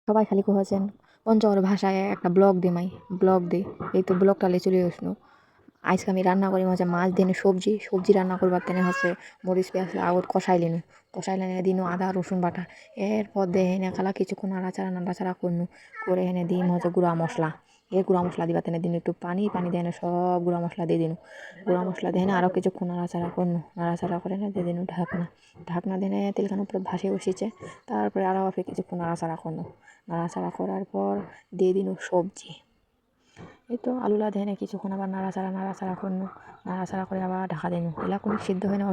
সবাই খালি কহেছেন পঞ্চগড় ভাষায় একটা ব্লগ দে মাই ব্লগ দে। এই তো ব্লগটা লে চলে আসলো। আজকে আমি রান্না করি হচ্ছে মাছ দিয়ে সবজি রান্না করবার তেনে হচ্ছে মরিচ পেঁয়াজ আগত কষাইলে দিনু আদা রসুন বাটা। এরপর দিয়ে হেনে খালা কিছুক্ষণ নাড়াচাড়া করনু করে হেনে দিন হচ্ছে গুঁড়া মশলা। গুঁড়া মশলা দিবা তেনে দিন একটু পানি দিয়ে সব গুঁড়া মশলা দিয়ে দিনু। গুঁড়া মশলা দিয়ে আরও কিছুক্ষণ নাড়াচাড়া করে দিয়ে দিনু ঢাকনা দিয়ে তেলখান উপরে ভাসে বসিয়েছে। তারপরে আরও কিছুক্ষণ নাড়াচাড়া করার পর দিয়ে দিনু সবজি। এই তো আলুলা দেনে কিছুক্ষণ আবার নাড়াচাড়া করনু। নাড়াচাড়া করে আবার ঢাকা দিনু। এলা কোনো সিদ্ধ হয় না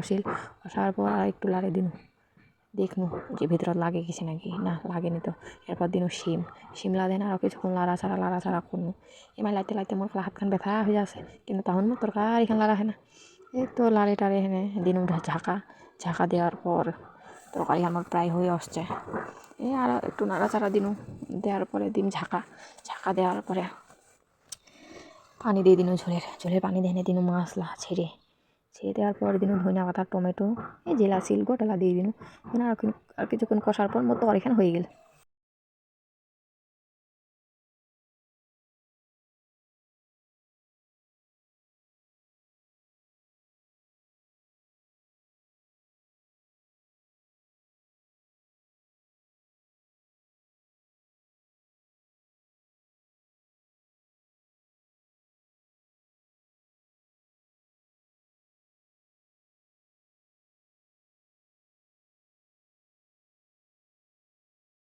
কষার পর আর একটু লাড়ে দিনু। দেখনু যে ভিতরত লাগে কিছু নাকি না লাগেনি তো। এরপর দিনু শিমলা দেন আরও কিছুক্ষণ লাড়াচাড়া করনু। এমাই লাইতে মোর হাতখান ব্যথা হয়ে আছে, কিন্তু তখন মোর তরকারিখান লাড়া হয় না। এই তো লাড়ে টাড়ে হেনে দিনু ঝাঁকা দেওয়ার পর তরকারি আমার প্রায় হয়ে আসছে। এই আর একটু নাড়াচাড়া দিনু দেওয়ার পরে দিন ঝাঁকা দেওয়ার পরে পানি দিয়ে দিনু ঝোলের পানি দিয়ে দিনু মশলা ছেড়ে দেওয়ার পর দিনু ধনিয়া পাতা টমেটো এই জেলা সিল গোটালা দিয়ে দিনু। আর কিছুক্ষণ কষার পর মোর তরকারিখান হয়ে গেল।